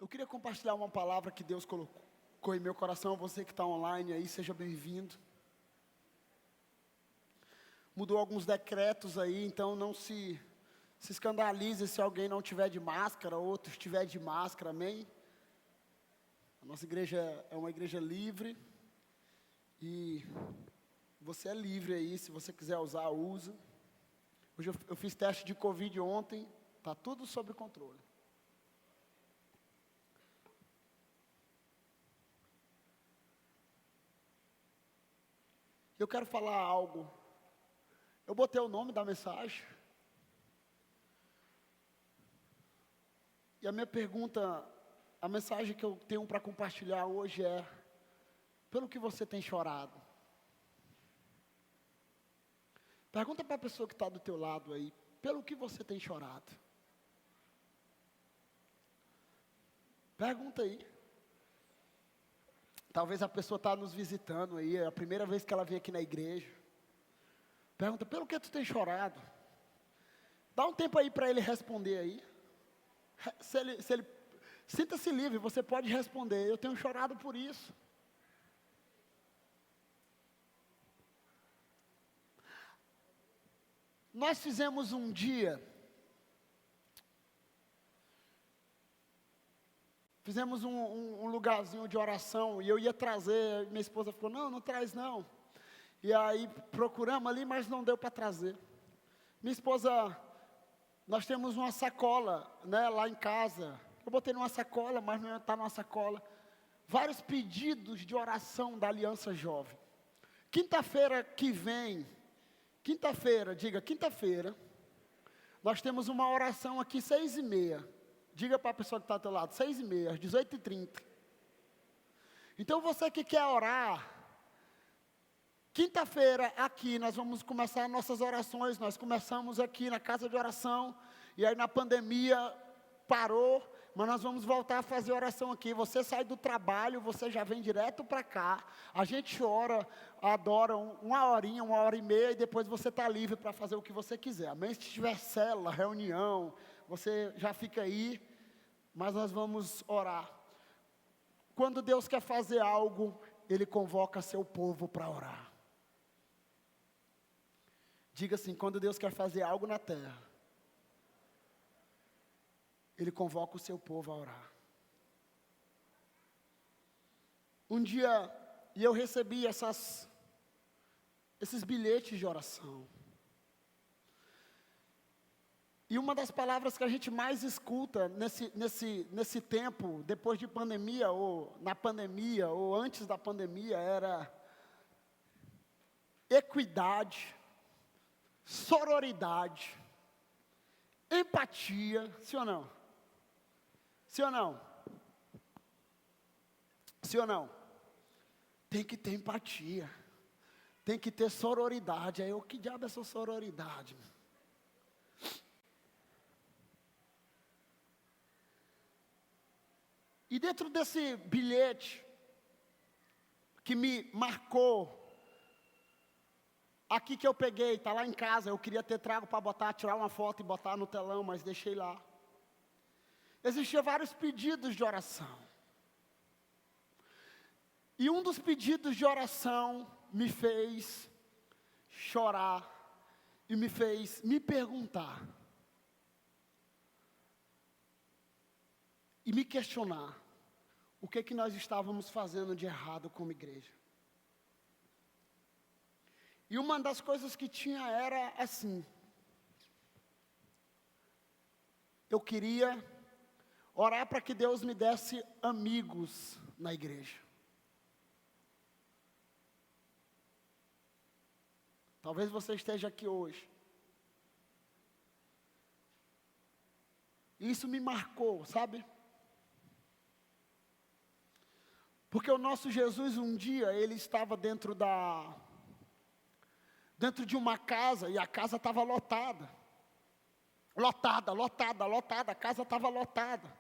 Eu queria compartilhar uma palavra que Deus colocou em meu coração. Você que está online aí, seja bem-vindo. Mudou alguns decretos aí, então não se escandalize se alguém não tiver de máscara, outro estiver de máscara, amém? A nossa igreja é uma igreja livre e você é livre aí, se você quiser usar, usa. Hoje eu fiz teste de Covid ontem, está tudo sob controle. Eu quero falar algo. Eu botei o nome da mensagem. E a minha pergunta, a mensagem que eu tenho para compartilhar hoje é: pelo que você tem chorado? Pergunta para a pessoa que está do teu lado aí, pelo que você tem chorado? Pergunta aí. Talvez a pessoa está nos visitando aí, é a primeira vez que ela vem aqui na igreja. Pergunta, pelo que tu tem chorado? Dá um tempo aí para ele responder aí. Sinta-se livre, você pode responder, eu tenho chorado por isso. Nós fizemos um dia, fizemos um lugarzinho de oração, e eu ia trazer, minha esposa falou, não traz não. E aí procuramos ali, mas não deu para trazer. Minha esposa, nós temos uma sacola, né, lá em casa. Eu botei numa sacola, mas não está numa sacola. Vários pedidos de oração da Aliança Jovem. Quinta-feira que vem, diga quinta-feira, nós temos uma oração aqui 6h30. Diga para a pessoa que está ao teu lado, 6h30, às 18h30. Então você que quer orar, quinta-feira aqui nós vamos começar nossas orações. Nós começamos aqui na casa de oração, e aí na pandemia parou, mas nós vamos voltar a fazer oração aqui. Você sai do trabalho, você já vem direto para cá, a gente ora, adora uma horinha, 1h30, e depois você está livre para fazer o que você quiser, amém? Se tiver célula, reunião, você já fica aí, mas nós vamos orar. Quando Deus quer fazer algo, Ele convoca seu povo para orar. Diga assim, quando Deus quer fazer algo na terra, Ele convoca o seu povo a orar. Um dia, e eu recebi esses bilhetes de oração. E uma das palavras que a gente mais escuta nesse tempo, depois de pandemia, ou na pandemia, ou antes da pandemia, era equidade, sororidade, empatia, sim ou não? Sim ou não? Sim ou não? Tem que ter empatia, tem que ter sororidade. Aí que diabo é essa sororidade? E dentro desse bilhete, que me marcou, aqui que eu peguei, está lá em casa, eu queria ter trago para botar, tirar uma foto e botar no telão, mas deixei lá. Existiam vários pedidos de oração. E um dos pedidos de oração me fez chorar e me fez me perguntar e me questionar o que nós estávamos fazendo de errado como igreja. E uma das coisas que tinha era assim: eu queria orar para que Deus me desse amigos na igreja. Talvez você esteja aqui hoje. Isso me marcou, sabe? Porque o nosso Jesus um dia, ele estava dentro de uma casa, e a casa estava lotada. Lotada, a casa estava lotada.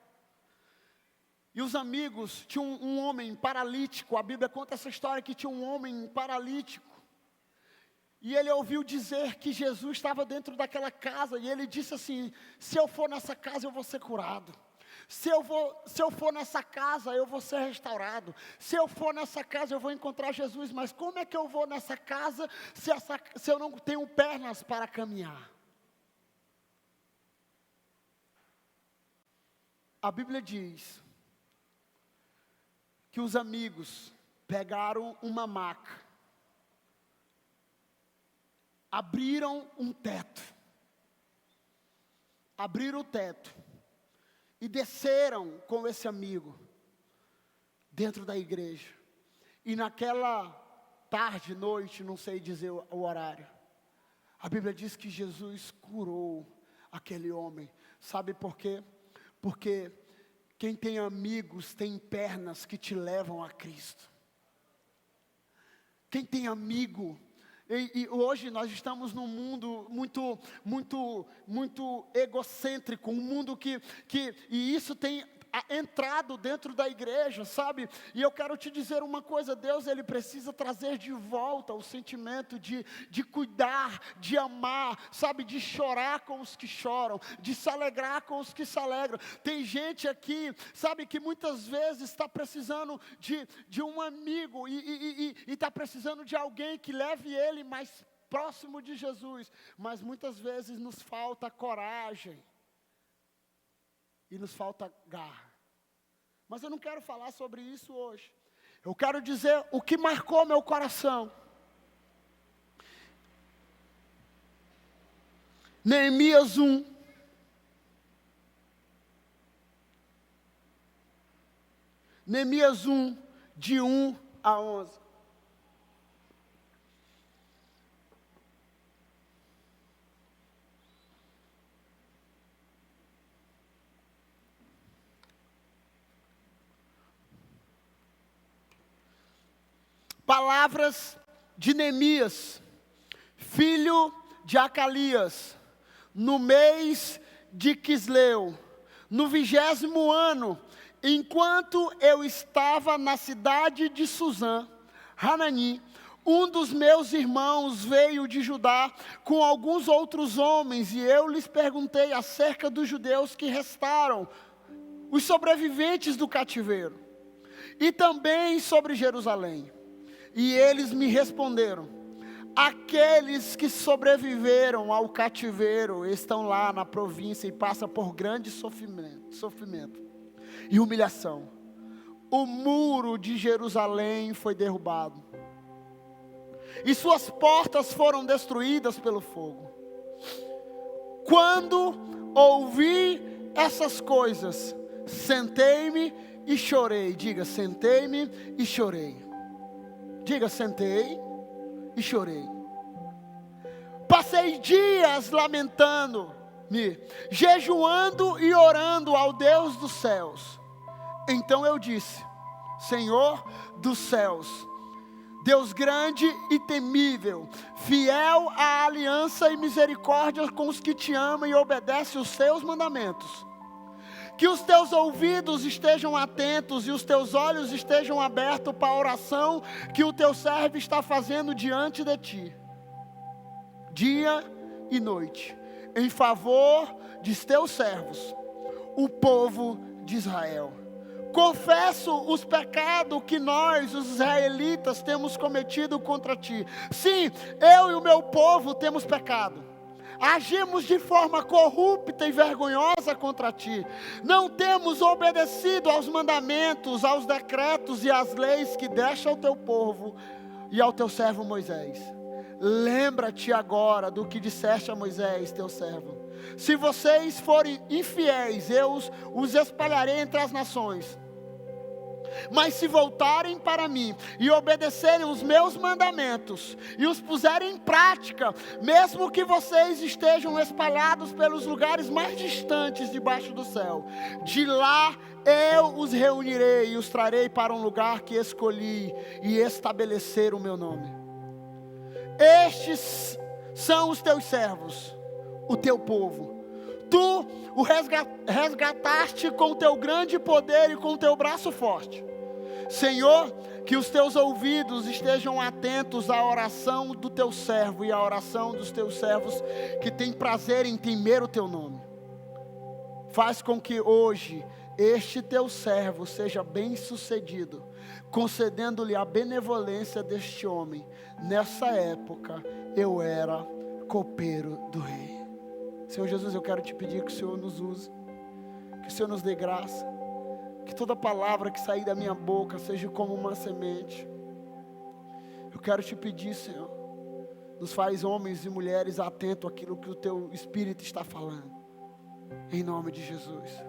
E os amigos, tinha um homem paralítico, a Bíblia conta essa história que tinha um homem paralítico. E ele ouviu dizer que Jesus estava dentro daquela casa, e ele disse assim: se eu for nessa casa eu vou ser curado. Se eu for nessa casa, eu vou ser restaurado. Se eu for nessa casa, eu vou encontrar Jesus. Mas como é que eu vou nessa casa se eu não tenho pernas para caminhar? A Bíblia diz que os amigos pegaram uma maca, abriram um teto, abriram o teto e desceram com esse amigo dentro da igreja. E naquela tarde, noite, não sei dizer o horário, a Bíblia diz que Jesus curou aquele homem. Sabe por quê? Porque quem tem amigos tem pernas que te levam a Cristo. Quem tem amigo, e hoje nós estamos num mundo muito egocêntrico, um mundo e isso tem entrado dentro da igreja, sabe? E eu quero te dizer uma coisa: Deus, Ele precisa trazer de volta o sentimento de cuidar, de amar, sabe? De chorar com os que choram, de se alegrar com os que se alegram. Tem gente aqui, sabe, que muitas vezes está precisando de um amigo e está precisando de alguém que leve ele mais próximo de Jesus, mas muitas vezes nos falta coragem e nos falta garra. Mas eu não quero falar sobre isso hoje. Eu quero dizer o que marcou meu coração. Neemias 1. Neemias 1, de 1 a 11. Palavras de Neemias, filho de Acalias, no mês de Quisleu, no 20º ano, enquanto eu estava na cidade de Suzã, Hanani, um dos meus irmãos veio de Judá com alguns outros homens, e eu lhes perguntei acerca dos judeus que restaram, os sobreviventes do cativeiro, e também sobre Jerusalém. E eles me responderam: aqueles que sobreviveram ao cativeiro estão lá na província e passam por grande sofrimento e humilhação. O muro de Jerusalém foi derrubado e suas portas foram destruídas pelo fogo. Quando ouvi essas coisas, sentei-me e chorei. Diga, sentei-me e chorei. Diga, sentei e chorei. Passei dias lamentando-me, jejuando e orando ao Deus dos céus. Então eu disse: Senhor dos céus, Deus grande e temível, fiel à aliança e misericórdia com os que te amam e obedecem os seus mandamentos, que os teus ouvidos estejam atentos e os teus olhos estejam abertos para a oração que o teu servo está fazendo diante de ti, dia e noite, em favor de teus servos, o povo de Israel. Confesso os pecados que nós, os israelitas, temos cometido contra ti. Sim, eu e o meu povo temos pecado. Agimos de forma corrupta e vergonhosa contra ti. Não temos obedecido aos mandamentos, aos decretos e às leis que deste ao teu povo e ao teu servo Moisés. Lembra-te agora do que disseste a Moisés, teu servo. Se vocês forem infiéis, eu os espalharei entre as nações. Mas se voltarem para mim e obedecerem os meus mandamentos e os puserem em prática, mesmo que vocês estejam espalhados pelos lugares mais distantes debaixo do céu, de lá eu os reunirei e os trarei para um lugar que escolhi e estabelecer o meu nome. Estes são os teus servos, o teu povo. Tu o resgataste com o teu grande poder e com o teu braço forte. Senhor, que os teus ouvidos estejam atentos à oração do teu servo e à oração dos teus servos que têm prazer em temer o teu nome. Faz com que hoje este teu servo seja bem-sucedido, concedendo-lhe a benevolência deste homem. Nessa época, eu era copeiro do rei. Senhor Jesus, eu quero te pedir que o Senhor nos use, que o Senhor nos dê graça, que toda palavra que sair da minha boca seja como uma semente. Eu quero te pedir, Senhor, nos faz homens e mulheres atentos àquilo que o teu Espírito está falando, em nome de Jesus.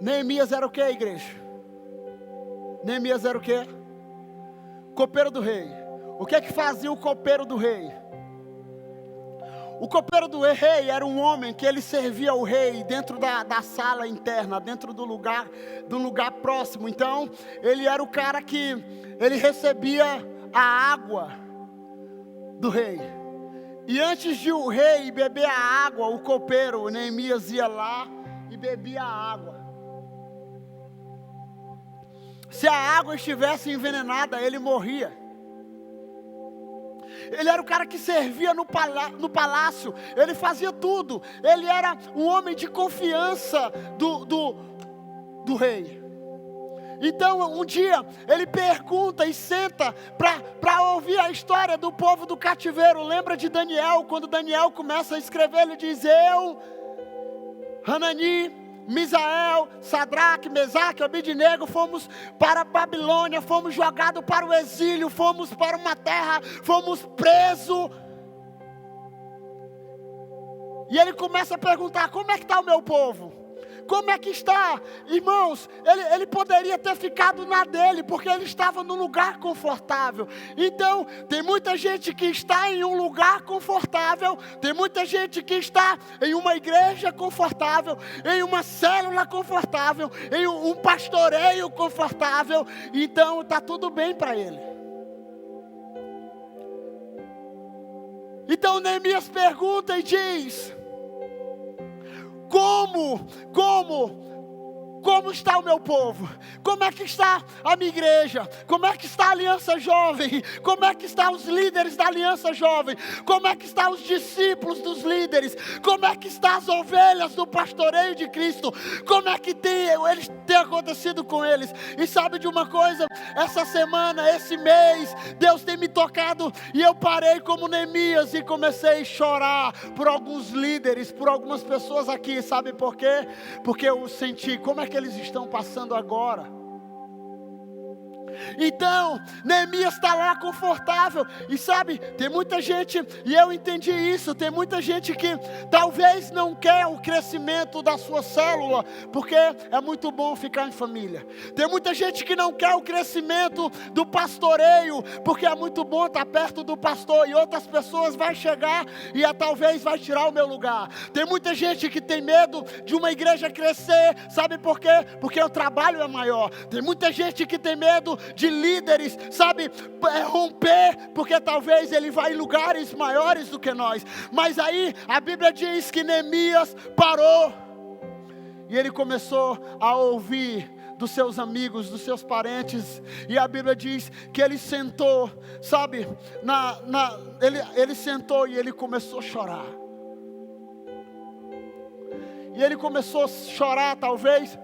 Neemias era o que, igreja? Neemias era o que? Copeiro do rei. O que é que fazia o copeiro do rei? O copeiro do rei era um homem que ele servia o rei dentro da sala interna, dentro do lugar próximo. Então, ele era o cara que ele recebia a água do rei. E antes de o rei beber a água, o copeiro, Neemias, ia lá e bebia a água. Se a água estivesse envenenada, ele morria. Ele era o cara que servia no palácio, ele fazia tudo. Ele era um homem de confiança do rei. Então, um dia, ele pergunta e senta para ouvir a história do povo do cativeiro. Lembra de Daniel? Quando Daniel começa a escrever, ele diz: eu, Hanani, Misael, Sadraque, Mesaque, Abednego, fomos para a Babilônia, fomos jogados para o exílio, fomos para uma terra, fomos presos. E ele começa a perguntar: como é que está o meu povo? Como é que está? Irmãos, ele poderia ter ficado na dele, porque ele estava num lugar confortável. Então, tem muita gente que está em um lugar confortável, tem muita gente que está em uma igreja confortável, em uma célula confortável, em um pastoreio confortável. Então, está tudo bem para ele. Então, Neemias pergunta e diz: Como está o meu povo? Como é que está a minha igreja? Como é que está a Aliança Jovem? Como é que estão os líderes da Aliança Jovem? Como é que estão os discípulos dos líderes? Como é que estão as ovelhas do pastoreio de Cristo? Como é que tem acontecido com eles? E sabe de uma coisa? Essa semana, esse mês, Deus tem me tocado e eu parei como Neemias e comecei a chorar por alguns líderes, por algumas pessoas aqui. Sabe por quê? Porque eu senti como é que eles estão passando agora. Então, Neemias está lá confortável. E sabe, tem muita gente, e eu entendi isso, tem muita gente que talvez não quer o crescimento da sua célula, porque é muito bom ficar em família. Tem muita gente que não quer o crescimento do pastoreio, porque é muito bom estar perto do pastor. E outras pessoas vão chegar e talvez vai tirar o meu lugar. Tem muita gente que tem medo de uma igreja crescer. Sabe por quê? Porque o trabalho é maior. Tem muita gente que tem medo de líderes, sabe, romper, porque talvez ele vai em lugares maiores do que nós. Mas aí a Bíblia diz que Neemias parou e ele começou a ouvir dos seus amigos, dos seus parentes. E a Bíblia diz que ele sentou, sabe, ele sentou e ele começou a chorar. E ele começou a chorar talvez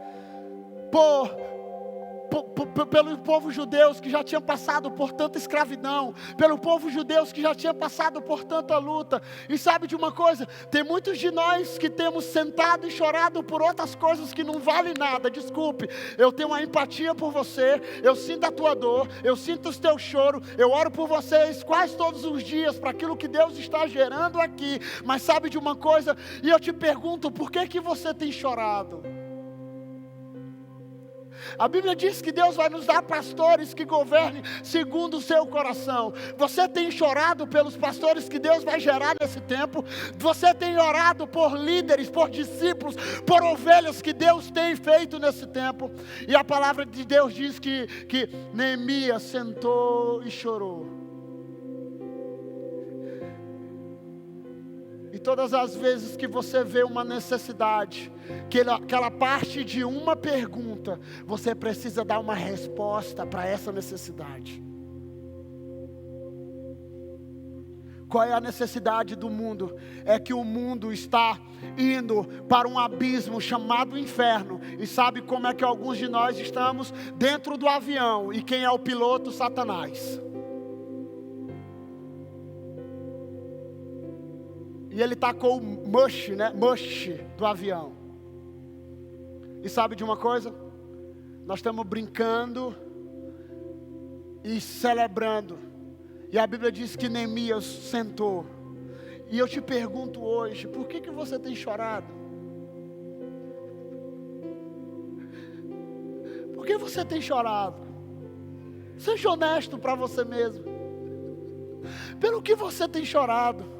pelo povo judeu que já tinha passado por tanta escravidão, pelo povo judeu que já tinha passado por tanta luta. E sabe de uma coisa? Tem muitos de nós que temos sentado e chorado por outras coisas que não valem nada. Desculpe, eu tenho uma empatia por você, eu sinto a tua dor, eu sinto os teus choros, eu oro por vocês quase todos os dias para aquilo que Deus está gerando aqui. Mas sabe de uma coisa? E eu te pergunto, por que você tem chorado? A Bíblia diz que Deus vai nos dar pastores que governem segundo o seu coração. Você tem chorado pelos pastores que Deus vai gerar nesse tempo? Você tem orado por líderes, por discípulos, por ovelhas que Deus tem feito nesse tempo? E a palavra de Deus diz que Neemias sentou e chorou. E todas as vezes que você vê uma necessidade, que ela parte de uma pergunta, você precisa dar uma resposta para essa necessidade. Qual é a necessidade do mundo? É que o mundo está indo para um abismo chamado inferno. E sabe como é que alguns de nós estamos? Dentro do avião. E quem é o piloto? Satanás. E ele está com o mush, né? Mush do avião. E sabe de uma coisa? Nós estamos brincando e celebrando. E a Bíblia diz que Neemias sentou. E eu te pergunto hoje, por que você tem chorado? Por que você tem chorado? Seja honesto para você mesmo. Pelo que você tem chorado?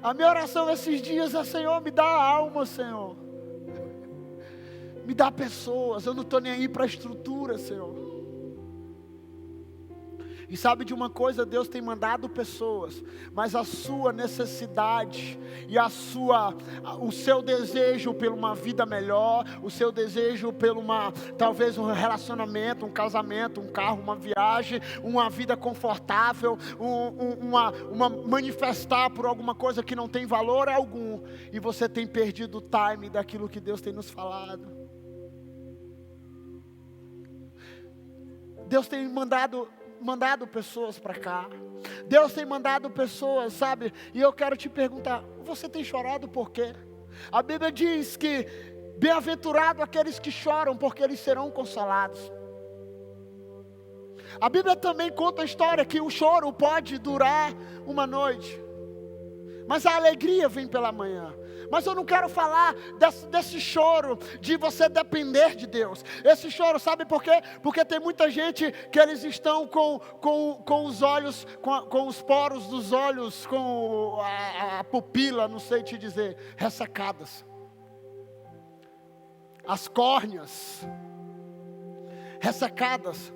A minha oração esses dias é: Senhor, me dá alma, Senhor. Me dá pessoas, eu não estou nem aí para a estrutura, Senhor. E sabe de uma coisa, Deus tem mandado pessoas, mas a sua necessidade e o seu desejo por uma vida melhor, o seu desejo por talvez um relacionamento, um casamento, um carro, uma viagem, uma vida confortável, uma manifestar por alguma coisa que não tem valor algum, e você tem perdido o time daquilo que Deus tem nos falado. Deus tem mandado pessoas para cá. Deus tem mandado pessoas, sabe? E eu quero te perguntar: você tem chorado por quê? A Bíblia diz que bem-aventurado aqueles que choram, porque eles serão consolados. A Bíblia também conta a história que o choro pode durar uma noite, mas a alegria vem pela manhã. Mas eu não quero falar desse choro de você depender de Deus. Esse choro, sabe por quê? Porque tem muita gente que eles estão com os olhos, com os poros dos olhos, com a pupila, não sei te dizer, ressecadas. As córneas ressecadas.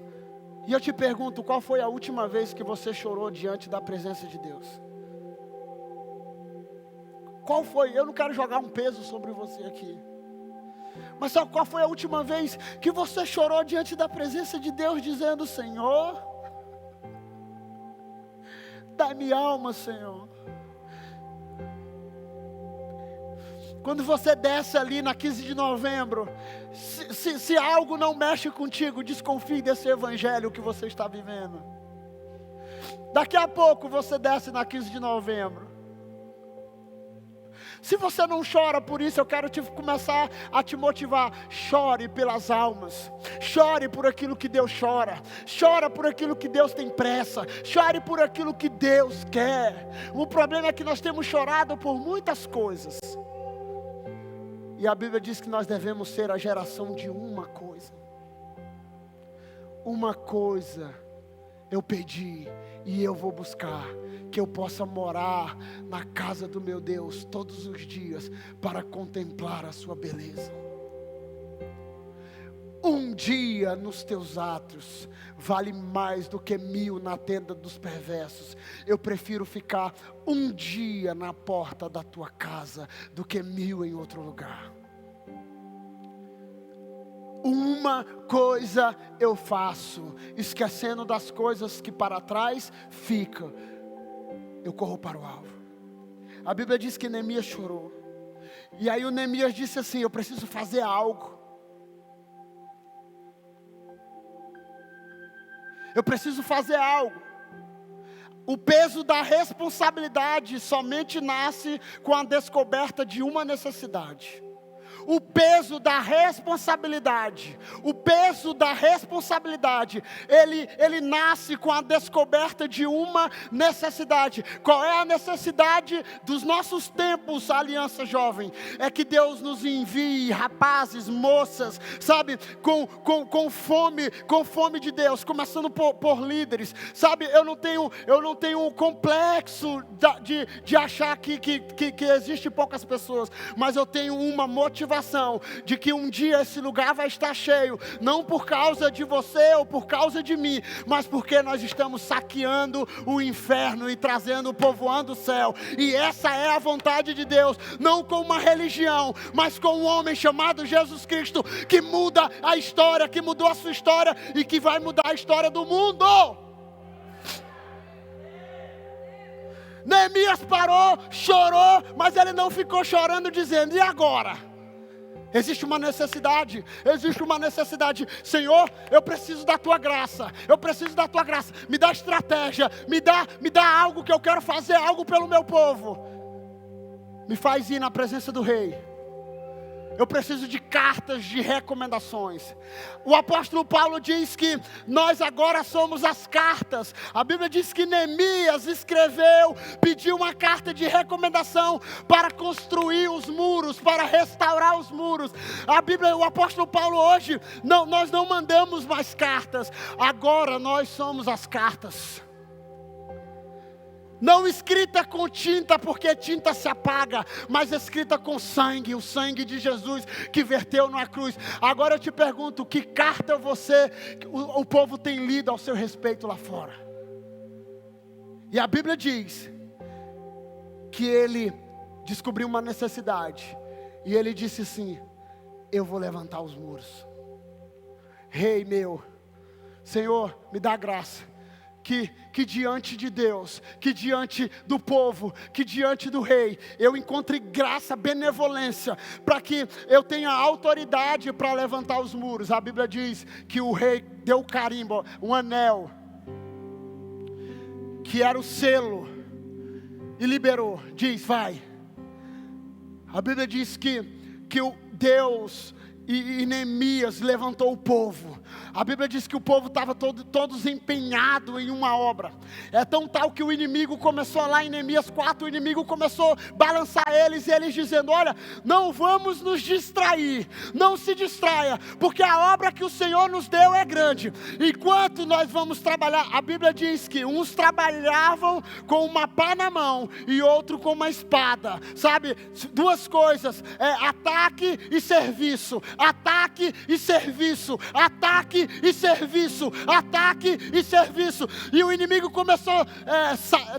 E eu te pergunto, qual foi a última vez que você chorou diante da presença de Deus? Qual foi? Eu não quero jogar um peso sobre você aqui. Mas sabe qual foi a última vez que você chorou diante da presença de Deus, dizendo: Senhor, dá-me alma, Senhor. Quando você desce ali na 15 de novembro, se algo não mexe contigo, desconfie desse evangelho que você está vivendo. Daqui a pouco você desce na 15 de novembro. Se você não chora por isso, eu quero começar a te motivar. Chore pelas almas. Chore por aquilo que Deus chora. Chora por aquilo que Deus tem pressa. Chore por aquilo que Deus quer. O problema é que nós temos chorado por muitas coisas. E a Bíblia diz que nós devemos ser a geração de uma coisa. Uma coisa eu pedi e eu vou buscar: que eu possa morar na casa do meu Deus todos os dias para contemplar a sua beleza. Um dia nos teus átrios vale mais do que 1000 na tenda dos perversos. Eu prefiro ficar um dia na porta da tua casa do que 1000 em outro lugar. Uma coisa eu faço, esquecendo das coisas que para trás ficam, eu corro para o alvo. A Bíblia diz que Neemias chorou. E aí o Neemias disse assim: eu preciso fazer algo. Eu preciso fazer algo. O peso da responsabilidade somente nasce com a descoberta de uma necessidade. O peso da responsabilidade, ele nasce com a descoberta de uma necessidade. Qual é a necessidade dos nossos tempos, Aliança Jovem? É que Deus nos envie rapazes, moças, sabe, com fome de Deus, começando por líderes, sabe? Eu não tenho um complexo de achar que existe poucas pessoas, mas eu tenho uma motivação motivação de que um dia esse lugar vai estar cheio, não por causa de você ou por causa de mim, mas porque nós estamos saqueando o inferno e trazendo, povoando o céu. E essa é a vontade de Deus, não com uma religião, mas com um homem chamado Jesus Cristo, que muda a história, que mudou a sua história e que vai mudar a história do mundo. Neemias parou, chorou, mas ele não ficou chorando dizendo: e agora? Existe uma necessidade, Senhor, eu preciso da Tua graça, me dá estratégia, me dá algo que eu quero fazer, algo pelo meu povo, me faz ir na presença do rei. Eu preciso de cartas de recomendações. O apóstolo Paulo diz que nós agora somos as cartas. A Bíblia diz que Neemias escreveu, pediu uma carta de recomendação para construir os muros, para restaurar os muros. A Bíblia, o apóstolo Paulo hoje, nós não mandamos mais cartas. Agora nós somos as cartas. Não escrita com tinta, porque tinta se apaga, mas escrita com sangue, o sangue de Jesus que verteu na cruz. Agora eu te pergunto, que carta o povo tem lido ao seu respeito lá fora? E a Bíblia diz que ele descobriu uma necessidade, e ele disse assim: eu vou levantar os muros. Rei meu, Senhor, me dá graça. Que diante de Deus, que diante do povo, que diante do rei, eu encontre graça, benevolência, para que eu tenha autoridade para levantar os muros. A Bíblia diz que o rei deu o carimbo, um anel, que era o selo, e liberou, diz, vai. A Bíblia diz que o Deus... E Neemias levantou o povo. A Bíblia diz que o povo estava todos empenhados em uma obra. É tão tal que o inimigo começou lá em Neemias 4, o inimigo começou a balançar eles, e eles dizendo: olha, não vamos nos distrair, não se distraia, porque a obra que o Senhor nos deu é grande. Enquanto nós vamos trabalhar, a Bíblia diz que uns trabalhavam com uma pá na mão e outro com uma espada, sabe? Duas coisas, ataque e serviço. Ataque e serviço, ataque e serviço, ataque e serviço. E o inimigo começou,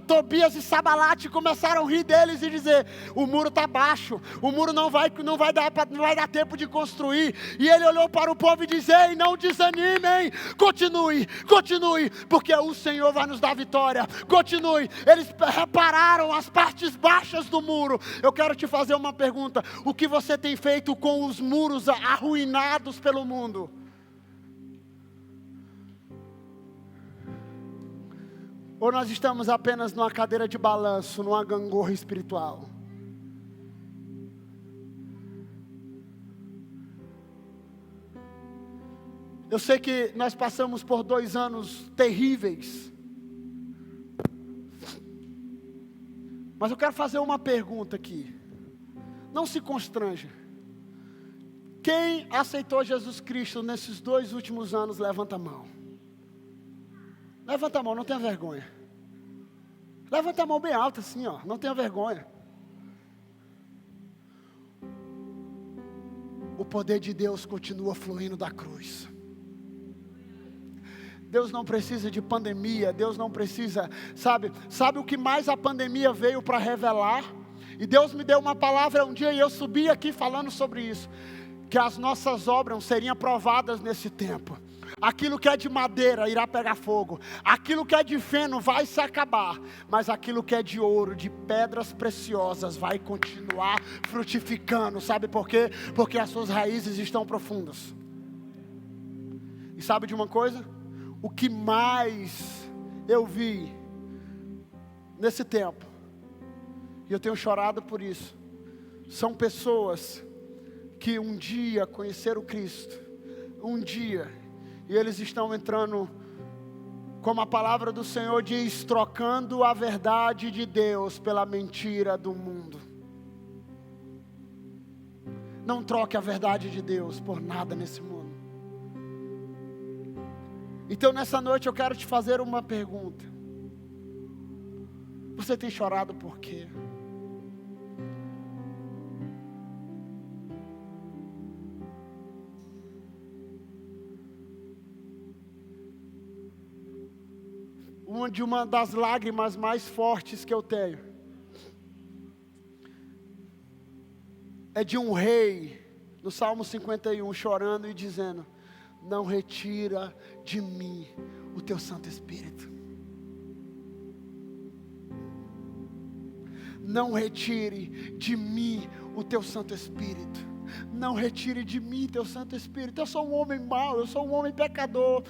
Tobias e Sabalate começaram a rir deles e dizer: o muro está baixo, o muro não vai dar tempo de construir. E ele olhou para o povo e disse: ei, não desanimem, continue, porque o Senhor vai nos dar vitória, continue. Eles repararam as partes baixas do muro. Eu quero te fazer uma pergunta: o que você tem feito com os muros arruinados pelo mundo? Ou nós estamos apenas numa cadeira de balanço, numa gangorra espiritual? Eu sei que nós passamos por 2 anos terríveis, mas eu quero fazer uma pergunta aqui. Não se constranja. Quem aceitou Jesus Cristo nesses 2 últimos anos, levanta a mão. Levanta a mão, não tenha vergonha. Levanta a mão bem alta assim, ó, não tenha vergonha. O poder de Deus continua fluindo da cruz. Deus não precisa de pandemia, Deus não precisa, sabe o que mais a pandemia veio para revelar? E Deus me deu uma palavra um dia e eu subi aqui falando sobre isso. Que as nossas obras seriam provadas nesse tempo. Aquilo que é de madeira irá pegar fogo. Aquilo que é de feno vai se acabar. Mas aquilo que é de ouro, de pedras preciosas, vai continuar frutificando. Sabe por quê? Porque as suas raízes estão profundas. E sabe de uma coisa? O que mais eu vi nesse tempo, e eu tenho chorado por isso, são pessoas que um dia conheceram Cristo, e eles estão entrando, como a palavra do Senhor diz, trocando a verdade de Deus pela mentira do mundo. Não troque a verdade de Deus por nada nesse mundo. Então nessa noite eu quero te fazer uma pergunta. Você tem chorado por quê? uma das lágrimas mais fortes que eu tenho é de um rei, no Salmo 51, chorando e dizendo: não retira de mim o teu Santo Espírito. Não retire de mim o teu Santo Espírito. Não retire de mim teu Santo Espírito. Eu sou um homem mau, eu sou um homem pecador.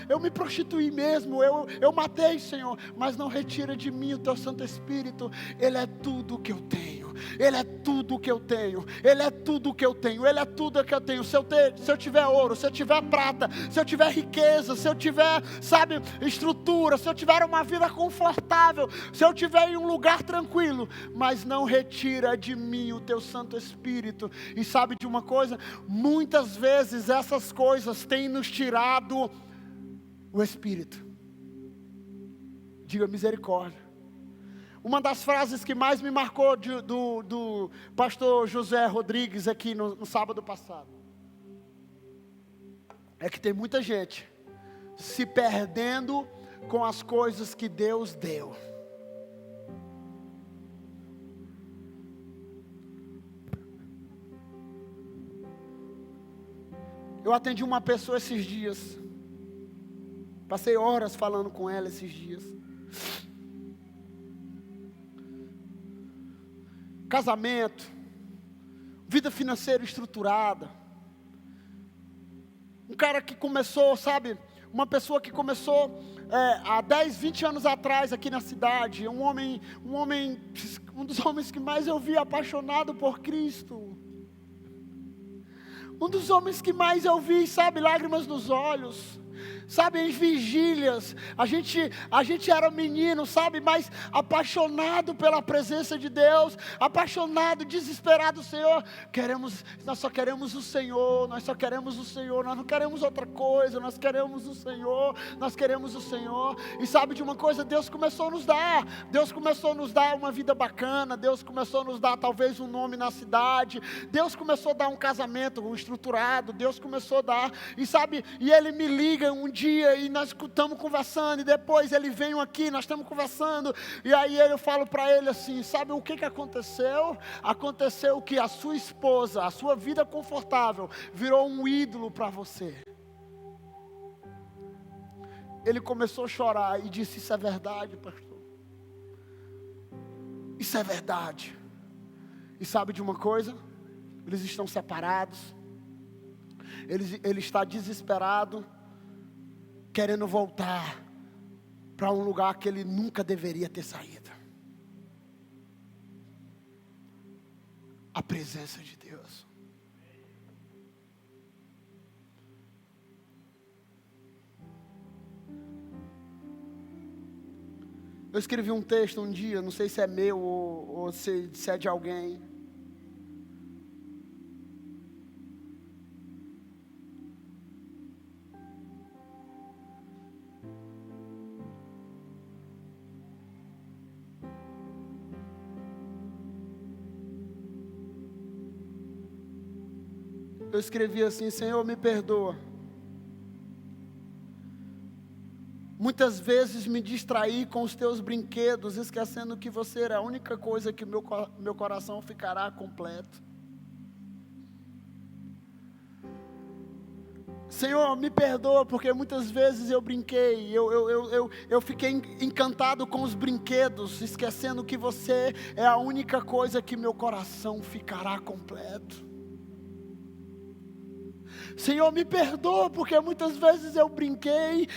Eu me prostituí mesmo, eu matei, Senhor. Mas não retira de mim o teu Santo Espírito. Ele é tudo o que eu tenho. Ele é tudo o que eu tenho. Ele é tudo o que eu tenho. Ele é tudo o que eu tenho. Se eu tiver ouro, se eu tiver prata, se eu tiver riqueza, se eu tiver, sabe, estrutura, se eu tiver uma vida confortável, se eu tiver em um lugar tranquilo, mas não retira de mim o teu Santo Espírito. E sabe de uma coisa? Muitas vezes essas coisas têm nos tirado o Espírito. Diga misericórdia. Uma das frases que mais me marcou do pastor José Rodrigues aqui no sábado passado é que tem muita gente se perdendo com as coisas que Deus deu. Eu atendi uma pessoa esses dias, passei horas falando com ela esses dias. Casamento, vida financeira estruturada. Um cara que começou, sabe, uma pessoa que começou há 10, 20 anos atrás aqui na cidade. Um dos homens que mais eu vi apaixonado por Cristo. Um dos homens que mais eu vi, sabe, lágrimas nos olhos. Sabe, em vigílias, a gente era menino, sabe, mas apaixonado pela presença de Deus, apaixonado, desesperado, Senhor, nós só queremos o Senhor, nós não queremos outra coisa, nós queremos o Senhor, e sabe de uma coisa, Deus começou a nos dar uma vida bacana, Deus começou a nos dar talvez um nome na cidade, Deus começou a dar um casamento estruturado, Deus começou a dar, e sabe, e Ele me liga um dia e nós estamos conversando, e depois ele vem aqui, nós estamos conversando, e aí eu falo para ele assim, sabe o que aconteceu? Aconteceu que a sua esposa, a sua vida confortável, virou um ídolo para você. Ele começou a chorar e disse: isso é verdade, pastor, isso é verdade. E sabe de uma coisa? Eles estão separados, ele está desesperado, querendo voltar para um lugar que ele nunca deveria ter saído. A presença de Deus. Eu escrevi um texto um dia, não sei se é meu ou se é de alguém. Eu escrevi assim: Senhor, me perdoa. Muitas vezes me distraí com os teus brinquedos, esquecendo que você era a única coisa que meu coração ficará completo. Senhor, me perdoa, porque muitas vezes eu brinquei, eu fiquei encantado com os brinquedos, esquecendo que você é a única coisa que meu coração ficará completo. Senhor, me perdoa, porque muitas vezes eu brinquei,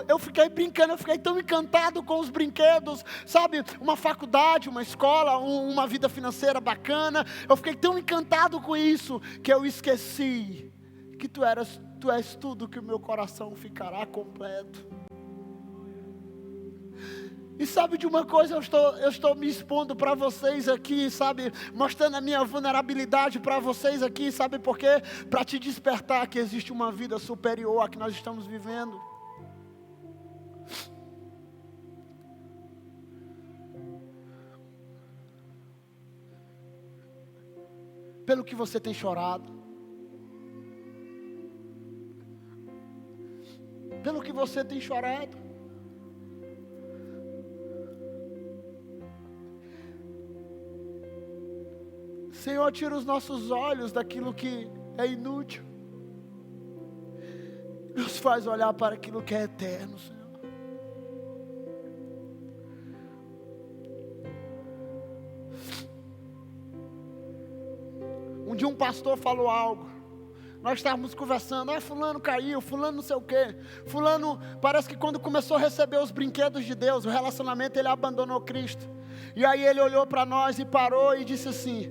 eu fiquei brincando, eu fiquei tão encantado com os brinquedos, sabe, uma faculdade, uma escola, uma vida financeira bacana, eu fiquei tão encantado com isso, que eu esqueci que tu és tudo que o meu coração ficará completo. E sabe de uma coisa, eu estou me expondo para vocês aqui, sabe, mostrando a minha vulnerabilidade para vocês aqui, sabe por quê? Para te despertar que existe uma vida superior à que nós estamos vivendo. Pelo que você tem chorado, pelo que você tem chorado, Senhor, tira os nossos olhos daquilo que é inútil. Nos faz olhar para aquilo que é eterno, Senhor. Um dia um pastor falou algo. Nós estávamos conversando, fulano caiu, fulano não sei o quê. Fulano, parece que quando começou a receber os brinquedos de Deus, o relacionamento, ele abandonou Cristo. E aí ele olhou para nós e parou e disse assim: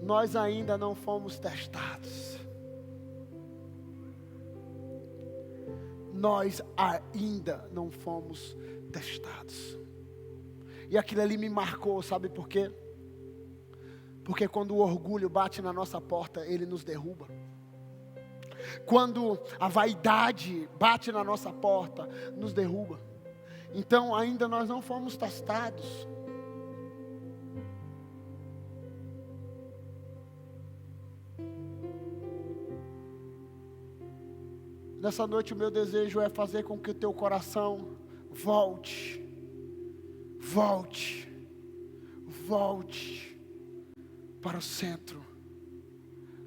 nós ainda não fomos testados. Nós ainda não fomos testados. E aquilo ali me marcou, sabe por quê? Porque quando o orgulho bate na nossa porta, ele nos derruba. Quando a vaidade bate na nossa porta, nos derruba. Então ainda nós não fomos testados. Nessa noite o meu desejo é fazer com que o teu coração volte para o centro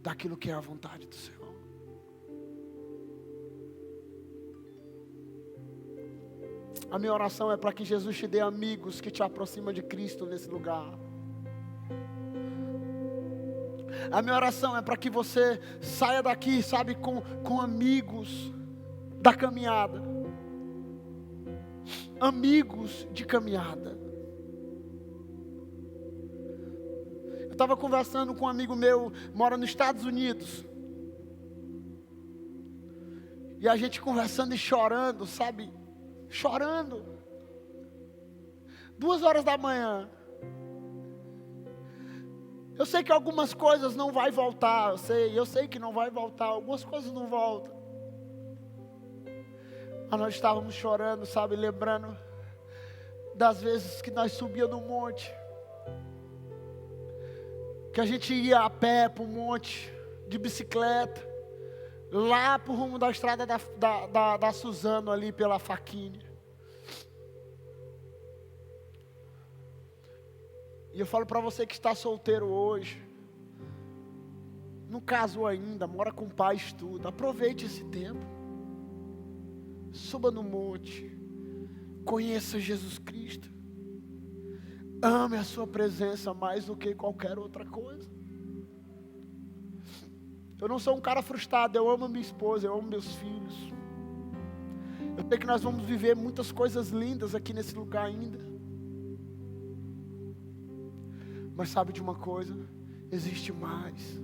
daquilo que é a vontade do Senhor. A minha oração é para que Jesus te dê amigos que te aproximam de Cristo nesse lugar. A minha oração é para que você saia daqui, sabe, com amigos da caminhada. Amigos de caminhada. Eu estava conversando com um amigo meu, mora nos Estados Unidos. E a gente conversando e chorando, sabe? Chorando. 2h da manhã. Eu sei que algumas coisas não vai voltar, eu sei que não vai voltar, algumas coisas não voltam. Mas nós estávamos chorando, sabe, lembrando das vezes que nós subíamos no monte. Que a gente ia a pé para o monte, de bicicleta, lá para o rumo da estrada da Suzano, ali pela Faquinha. E eu falo para você que está solteiro hoje, não casou ainda, mora com pai, estuda, aproveite esse tempo. Suba no monte, conheça Jesus Cristo. Ame a sua presença mais do que qualquer outra coisa. Eu não sou um cara frustrado, eu amo minha esposa, eu amo meus filhos. Eu sei que nós vamos viver muitas coisas lindas aqui nesse lugar ainda. Mas sabe de uma coisa? Existe mais.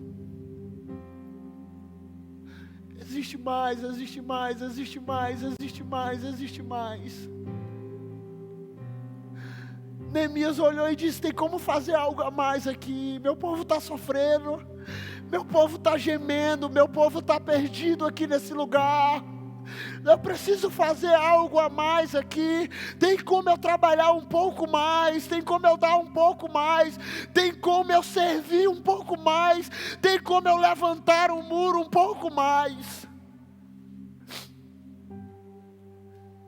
Existe mais, existe mais, existe mais, existe mais, existe mais. Neemias olhou e disse: tem como fazer algo a mais aqui? Meu povo está sofrendo, meu povo está gemendo, meu povo está perdido aqui nesse lugar. Eu preciso fazer algo a mais aqui. Tem como eu trabalhar um pouco mais, tem como eu dar um pouco mais, tem como eu servir um pouco mais, tem como eu levantar um muro um pouco mais.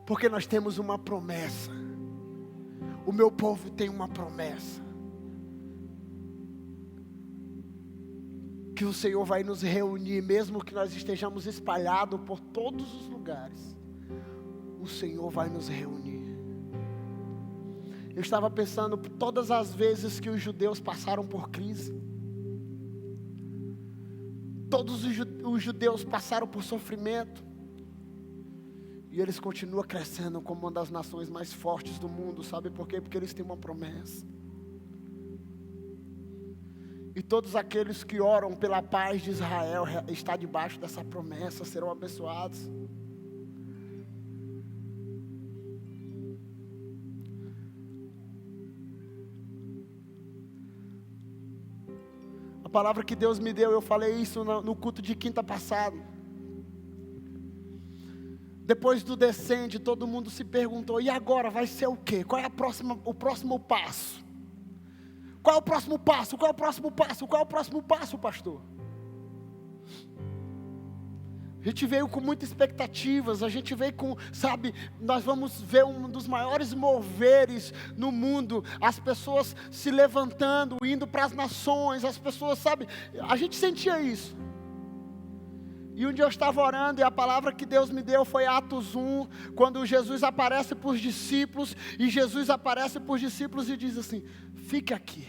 Porque nós temos uma promessa. O meu povo tem uma promessa. Que o Senhor vai nos reunir, mesmo que nós estejamos espalhados por todos os lugares. O Senhor vai nos reunir. Eu estava pensando todas as vezes que os judeus passaram por crise. Todos os judeus passaram por sofrimento. E eles continuam crescendo como uma das nações mais fortes do mundo. Sabe por quê? Porque eles têm uma promessa. E todos aqueles que oram pela paz de Israel estão debaixo dessa promessa, serão abençoados. A palavra que Deus me deu, eu falei isso no culto de quinta passada. Depois do descende, todo mundo se perguntou: e agora vai ser o quê? Qual é o próximo passo? Qual é o próximo passo? Qual é o próximo passo? Qual é o próximo passo, pastor? A gente veio com muitas expectativas, a gente veio com, sabe, nós vamos ver um dos maiores moveres no mundo, as pessoas se levantando, indo para as nações, as pessoas, sabe, a gente sentia isso. E um dia eu estava orando e a palavra que Deus me deu foi Atos 1, quando Jesus aparece para os discípulos, e Jesus aparece para os discípulos e diz assim: fique aqui,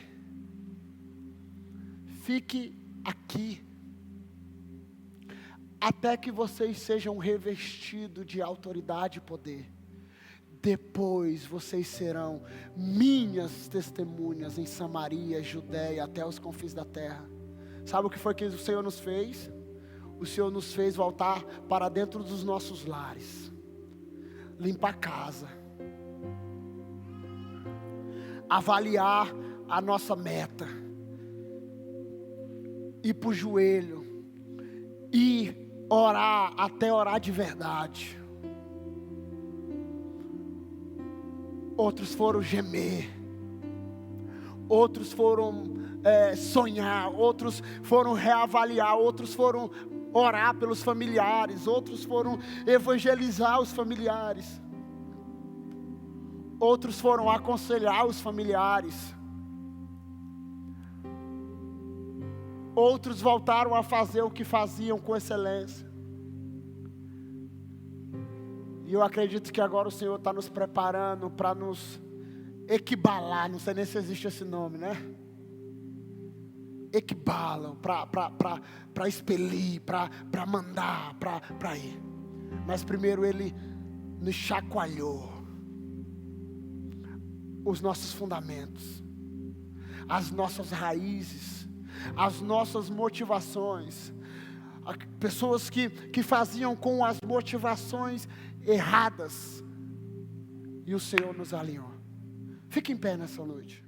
fique aqui, até que vocês sejam revestidos de autoridade e poder. Depois vocês serão minhas testemunhas em Samaria, Judeia, até os confins da terra. Sabe o que foi que o Senhor nos fez? O Senhor nos fez voltar para dentro dos nossos lares, limpar a casa, avaliar a nossa meta, ir para o joelho, e orar até orar de verdade. Outros foram gemer, outros foram sonhar, outros foram reavaliar, outros foram orar pelos familiares, outros foram evangelizar os familiares, outros foram aconselhar os familiares, outros voltaram a fazer o que faziam com excelência. E eu acredito que agora o Senhor está nos preparando para nos equibalar, não sei nem se existe esse nome, né? Equibalam, para expelir, para mandar, para ir. Mas primeiro Ele nos chacoalhou os nossos fundamentos, as nossas raízes, as nossas motivações. Pessoas que faziam com as motivações erradas, e o Senhor nos alinhou. Fique em pé nessa noite.